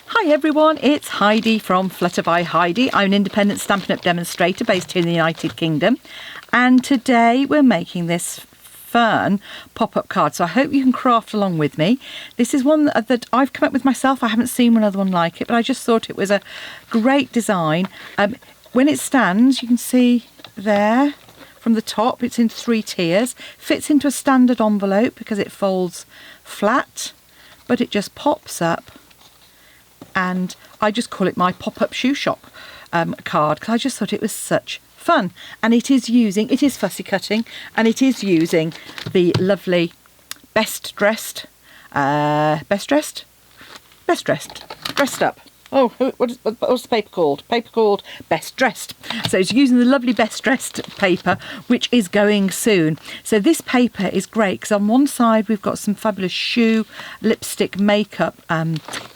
Hi everyone, it's Heidi from Flutter by Heidi. I'm an independent Stampin' Up demonstrator based here in the United Kingdom, and today we're making this fun pop-up card, so I hope you can craft along with me. This is one that I've come up with myself. I haven't seen another one like it, but I just thought it was a great design. When it stands, you can see there from the top, it's in 3 tiers, fits into a standard envelope because it folds flat, but it just pops up. And I just call it my pop-up shoe shop card because I just thought it was such fun. And it is fussy cutting, and it is using the lovely Dressed Up. Oh, what's the paper called? Paper called Best Dressed. So it's using the lovely Best Dressed paper, which is going soon. So this paper is great because on one side we've got some fabulous shoe, lipstick, makeup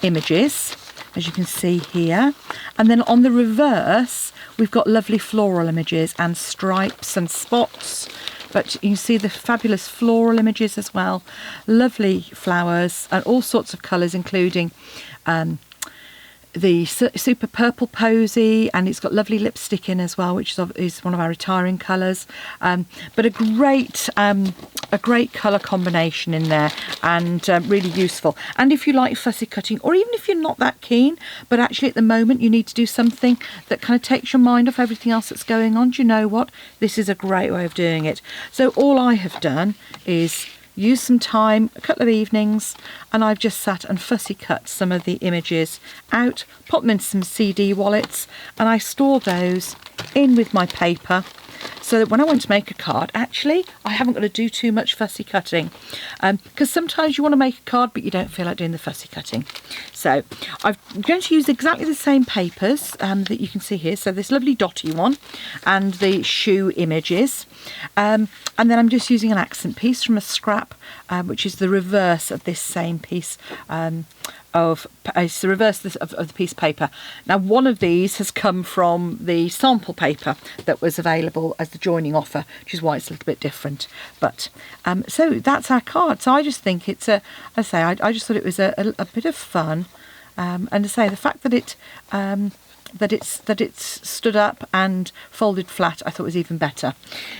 images, as you can see here. And then on the reverse, we've got lovely floral images and stripes and spots. But you can see the fabulous floral images as well. Lovely flowers and all sorts of colours, including the super purple posy, and it's got lovely lipstick in as well, which is one of our retiring colours. But a great colour combination in there, and really useful. And if you like fussy cutting, or even if you're not that keen, but actually at the moment you need to do something that kind of takes your mind off everything else that's going on, do you know what? This is a great way of doing it. So all I have done is use some time, a couple of evenings, and I've just sat and fussy cut some of the images out, pop them into some CD wallets, and I store those in with my paper so that when I want to make a card, actually I haven't got to do too much fussy cutting, because sometimes you want to make a card but you don't feel like doing the fussy cutting. So I'm going to use exactly the same papers that you can see here, so this lovely dotty one and the shoe images, and then I'm just using an accent piece from a scrap, which is the reverse of this same piece it's the reverse of the piece of paper. Now one of these has come from the sample paper that was available as the joining offer, which is why it's a little bit different. But so that's our card. So I just think it's I just thought it was a bit of fun, and to say the fact that it's stood up and folded flat, I thought was even better.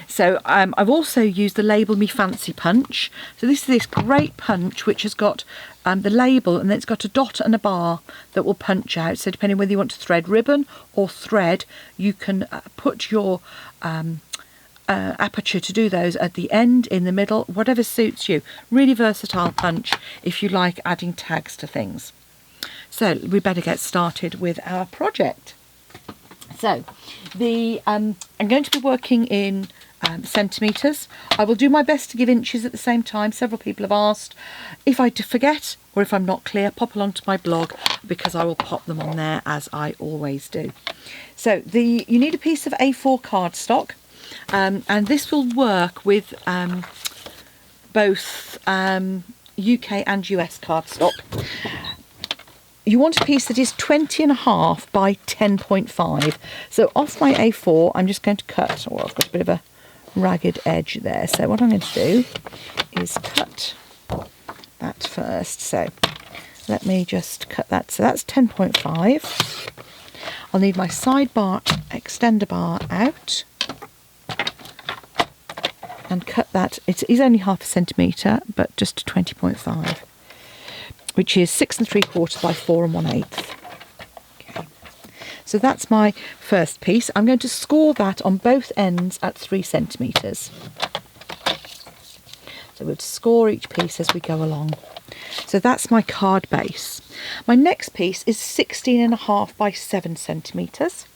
So I've also used the Label Me Fancy punch. So this is this great punch which has got the label, and then it's got a dot and a bar that will punch out. So depending whether you want to thread ribbon or thread, you can put your aperture to do those at the end, in the middle, whatever suits you. Really versatile punch if you like adding tags to things. So we better get started with our project. So I'm going to be working in centimetres. I will do my best to give inches at the same time. Several people have asked. If I forget or if I'm not clear, pop along to my blog because I will pop them on there as I always do. So you need a piece of A4 cardstock, and this will work with both UK and US cardstock. You want a piece that is 20.5 by 10.5. So off my A4, I'm just going to cut. Oh, I've got a bit of a ragged edge there. So what I'm going to do is cut that first. So let me just cut that. So that's 10.5. I'll need my sidebar extender bar out and cut that. It is only 0.5 centimetre, but just to 20.5. Which is 6 3/4 by 4 1/8. Okay. So that's my first piece. I'm going to score that on both ends at 3 centimetres. So we'll score each piece as we go along. So that's my card base. My next piece is 16.5 by 7 centimetres.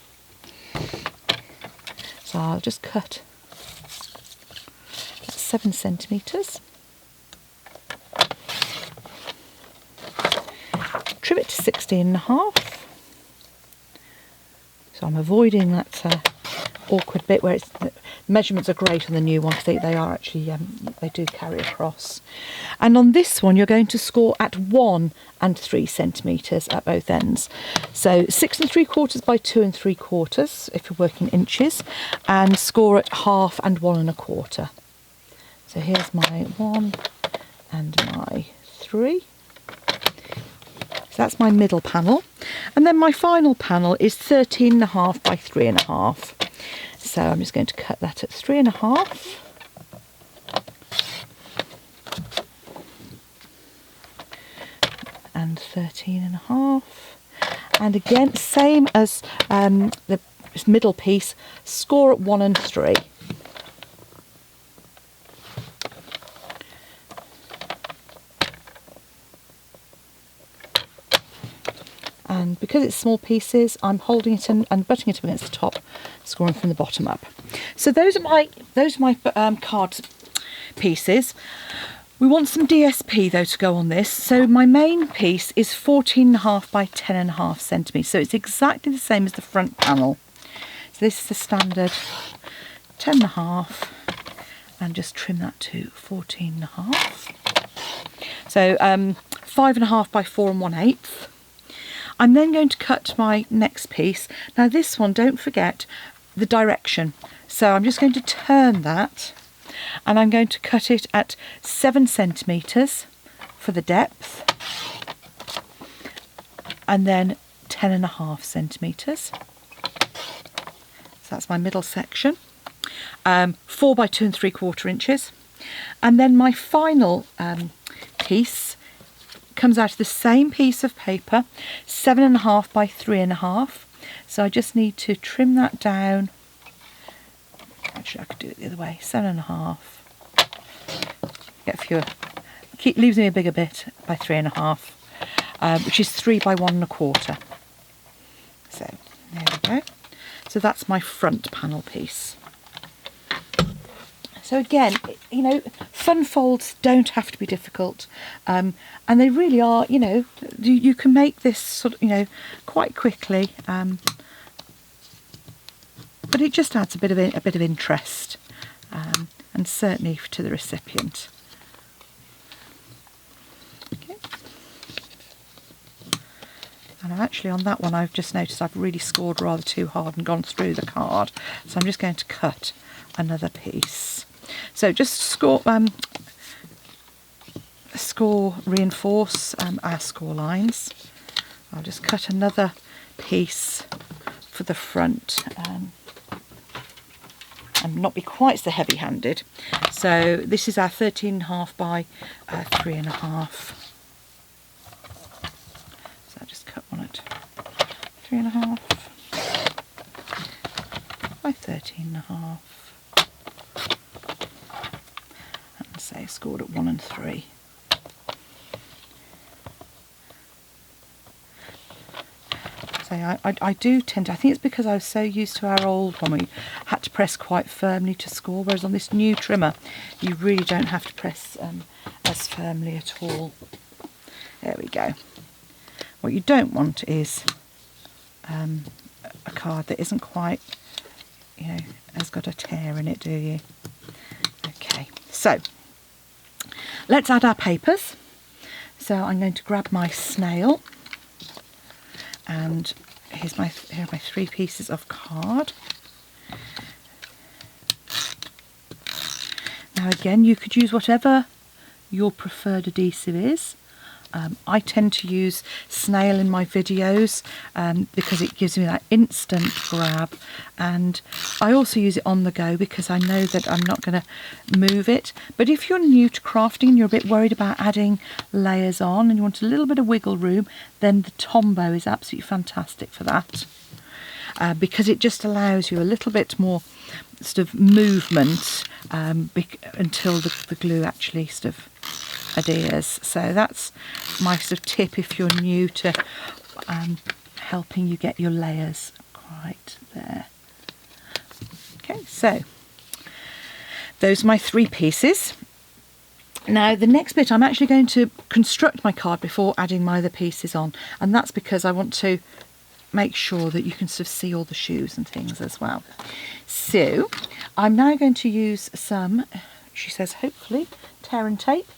So I'll just cut 7 centimetres. Trim it to 16.5. So I'm avoiding that awkward bit where measurements are great on the new one because they are actually they do carry across. And on this one you're going to score at 1 and 3 centimetres at both ends. So 6 3/4 by 2 3/4 if you're working inches, and score at 1/2 and 1 1/4. So here's my 1 and my 3. So that's my middle panel. And then my final panel is 13.5 by 3.5. So I'm just going to cut that at 3.5. And 13.5. And again, same as the middle piece, score at 1 and 3. And because it's small pieces, I'm holding it and butting it up against the top, scoring from the bottom up. So those are my card pieces. We want some DSP though to go on this. So my main piece is 14.5 by 10.5 centimetres. So it's exactly the same as the front panel. So this is the standard 10.5, and just trim that to 14.5. So 5.5 by 4 1/8. I'm then going to cut my next piece. Now this one, don't forget the direction. So I'm just going to turn that, and I'm going to cut it at 7 centimetres for the depth, and then 10.5 centimetres. So that's my middle section. 4 by 2 3/4 inches. And then my final piece comes out of the same piece of paper, 7.5 by 3.5. So I just need to trim that down. Actually, I could do it the other way. 7.5. Get fewer. Leaves me a bigger bit by 3.5, which is 3 by 1 1/4. So there we go. So that's my front panel piece. So again, you know, fun folds don't have to be difficult, and they really are. You know, you can make this sort of, you know, quite quickly, but it just adds a bit of interest, and certainly to the recipient. Okay. And I've actually, on that one, I've just noticed I've really scored rather too hard and gone through the card, so I'm just going to cut another piece. So just reinforce our score lines. I'll just cut another piece for the front, and not be quite so heavy-handed. So this is our 13.5 by 3.5. So I'll just cut one at 3.5 by 13.5. Say scored at 1 and 3. So I do tend to, I think it's because I was so used to our old one, we had to press quite firmly to score, whereas on this new trimmer you really don't have to press as firmly at all. There we go. What you don't want is a card that isn't quite, you know, has got a tear in it, do you? Okay, so let's add our papers. So I'm going to grab my snail, and here are my 3 pieces of card. Now again, you could use whatever your preferred adhesive is. I tend to use snail in my videos because it gives me that instant grab, and I also use it on the go because I know that I'm not going to move it. But if you're new to crafting and you're a bit worried about adding layers on and you want a little bit of wiggle room, then the Tombow is absolutely fantastic for that, because it just allows you a little bit more sort of movement until the glue actually sort of adheres. So that's my sort of tip if you're new to helping you get your layers right there. Okay, so those are my 3 pieces. Now the next bit, I'm actually going to construct my card before adding my other pieces on, and that's because I want to make sure that you can sort of see all the shoes and things as well. So I'm now going to use some, she says hopefully, tear and tape.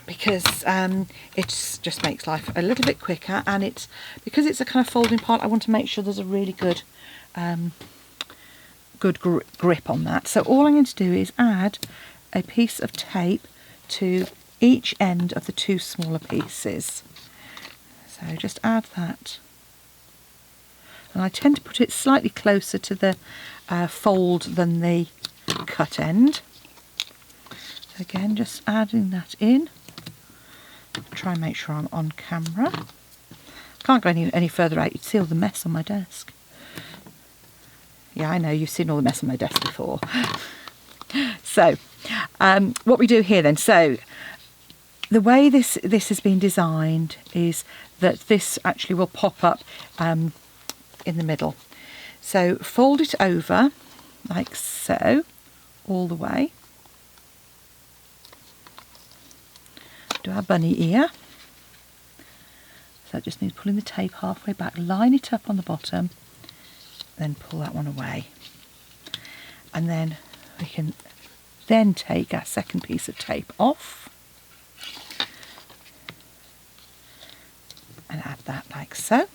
Because it just makes life a little bit quicker, and it's because it's a kind of folding part, I want to make sure there's a really good grip on that. So all I'm going to do is add a piece of tape to each end of the 2 smaller pieces. So just add that. And I tend to put it slightly closer to the fold than the cut end. So again, just adding that in. Try and make sure I'm on camera. Can't go any further out, you'd see all the mess on my desk. Yeah, I know, you've seen all the mess on my desk before. So, what we do here then, so the way this has been designed is that this actually will pop up in the middle. So fold it over like so, all the way. Do our bunny ear. So that just needs pulling the tape halfway back, line it up on the bottom, then pull that one away. And then we can then take our second piece of tape off and add that like so.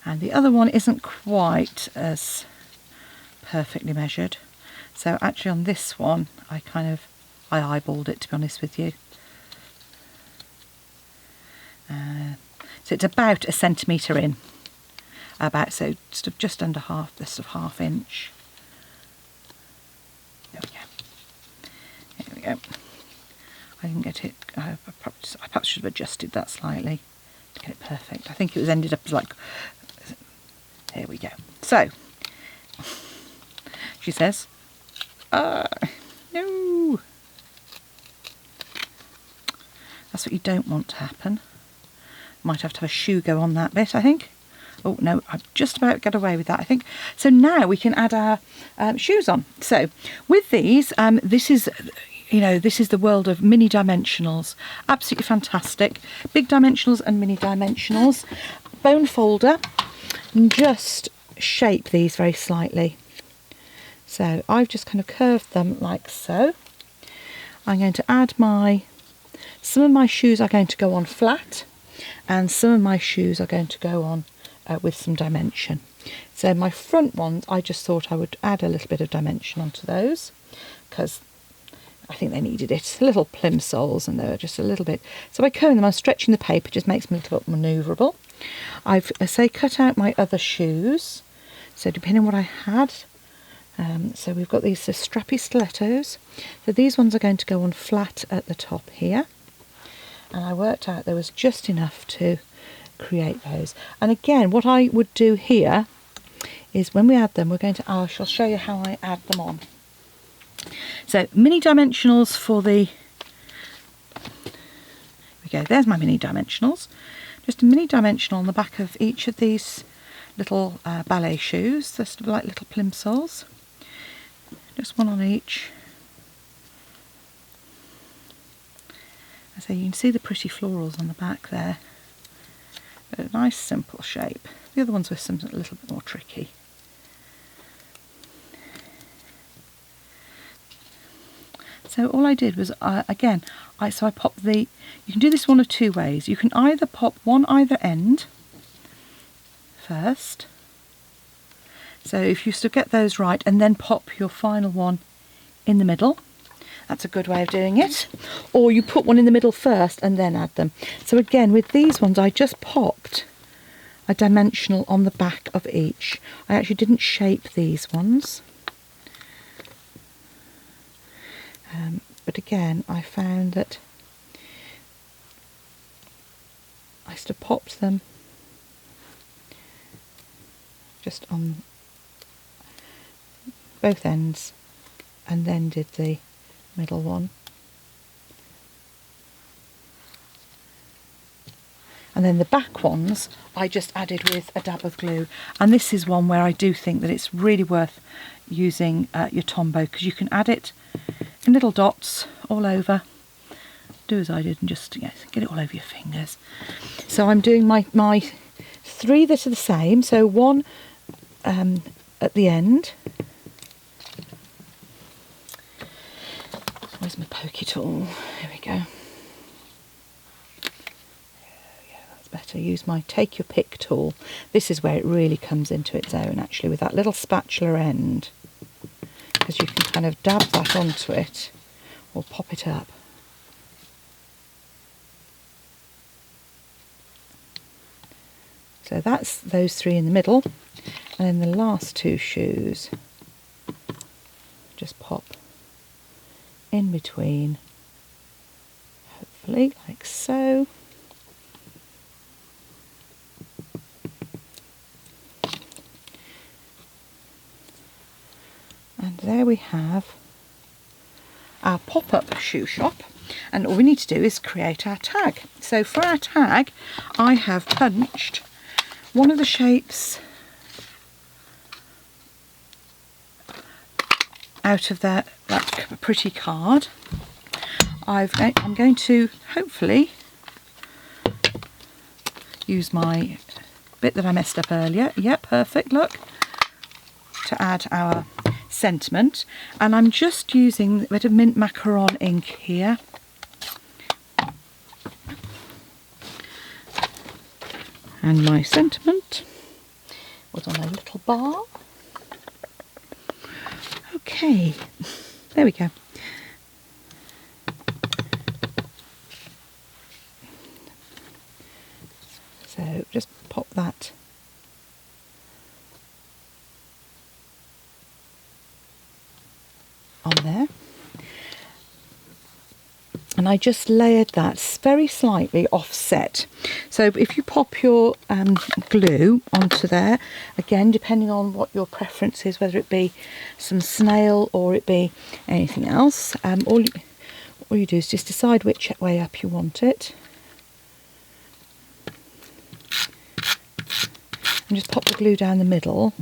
And the other one isn't quite as perfectly measured. So actually on this one, I eyeballed it, to be honest with you. So it's about 1 centimetre in. So sort of just under half, this sort of ½ inch. There we go. There we go. I didn't get it, I perhaps should have adjusted that slightly to get it perfect. I think it was ended up like, there we go. So, she says, no. That's what you don't want to happen. Might have to have a shoe go on that bit, I think. Oh no, I've just about got away with that, I think. So now we can add our shoes on. So with these, this is the world of mini dimensionals. Absolutely fantastic. Big dimensionals and mini dimensionals. Bone folder, and just shape these very slightly. So I've just kind of curved them like so. I'm going to add some of my shoes are going to go on flat, and some of my shoes are going to go on with some dimension. So my front ones, I just thought I would add a little bit of dimension onto those because I think they needed it. Little plimsolls, and they were just a little bit. So by curving them, I'm stretching the paper, just makes them a little bit manoeuvrable. I've, cut out my other shoes. So depending on what I had, so we've got these strappy stilettos. So these ones are going to go on flat at the top here. And I worked out there was just enough to create those. And again, what I would do here is when we add them, I shall show you how I add them on. So mini dimensionals for the, there we go, there's my mini dimensionals. Just a mini dimensional on the back of each of these little ballet shoes. They're sort of like little plimsolls. Just one on each. So you can see the pretty florals on the back there. A nice simple shape. The other ones were a little bit more tricky. So all I did was, I popped you can do this one of two ways. You can either pop one either end first. So if you still get those right, and then pop your final one in the middle. That's a good way of doing it. Or you put one in the middle first and then add them. So again, with these ones, I just popped a dimensional on the back of each. I actually didn't shape these ones. But again, I found that I sort of popped them just on both ends and then did the middle one. And then the back ones I just added with a dab of glue, and this is one where I do think that it's really worth using your Tombow, because you can add it in little dots all over. Do as I did and just get it all over your fingers. So I'm doing my 3 that are the same, so one at the end. Where's my pokey tool? Here we go. Yeah, that's better. Use my take your pick tool. This is where it really comes into its own, actually, with that little spatula end, because you can kind of dab that onto it or pop it up. So that's those three in the middle, and then the last two shoes just pop in between, hopefully like so. And there we have our pop-up shoe shop, and all we need to do is create our tag. So for our tag, I have punched one of the shapes out of that pretty card. I'm going to hopefully use my bit that I messed up earlier. Yeah, perfect, look, to add our sentiment, and I'm just using a bit of mint macaron ink here. And my sentiment was on a little bar. Okay, there we go. So just pop that on there. And I just layered that very slightly offset. So if you pop your glue onto there, again, depending on what your preference is, whether it be some snail or it be anything else, all you do is just decide which way up you want it. And just pop the glue down the middle.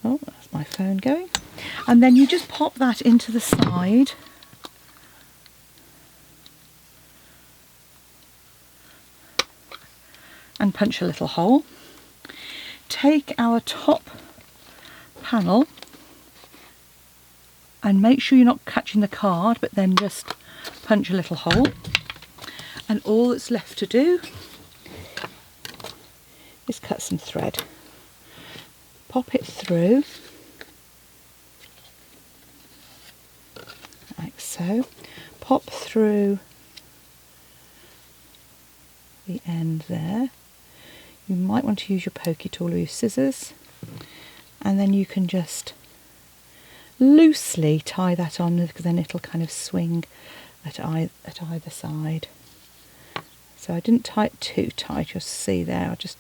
Oh, that's my phone going. And then you just pop that into the side. And punch a little hole. Take our top panel and make sure you're not catching the card, but then just punch a little hole. And all that's left to do is cut some thread. Pop it through, like so. Pop through the end there. You might want to use your pokey tool or your scissors, and then you can just loosely tie that on, because then it'll kind of swing at either side. So I didn't tie it too tight, you'll see there. I'm just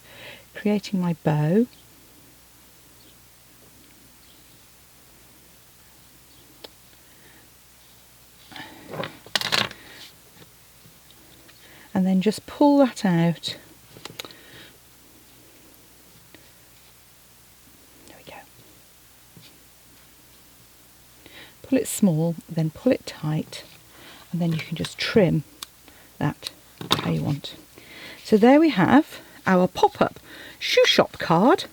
creating my bow. And then just pull that out. There we go. Pull it small, then pull it tight, and then you can just trim that how you want. So there we have our pop-up shoe shop card,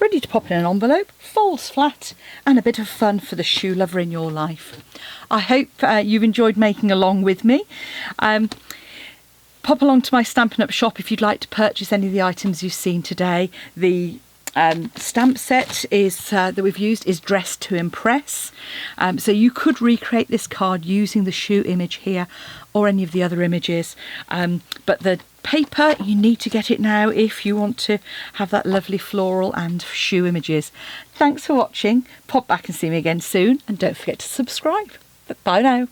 ready to pop in an envelope, folds flat, and a bit of fun for the shoe lover in your life. I hope you've enjoyed making along with me. Pop along to my Stampin' Up shop if you'd like to purchase any of the items you've seen today. The stamp set is that we've used is Dressed to Impress. So you could recreate this card using the shoe image here or any of the other images. But the paper, you need to get it now if you want to have that lovely floral and shoe images. Thanks for watching. Pop back and see me again soon, and don't forget to subscribe. Bye now.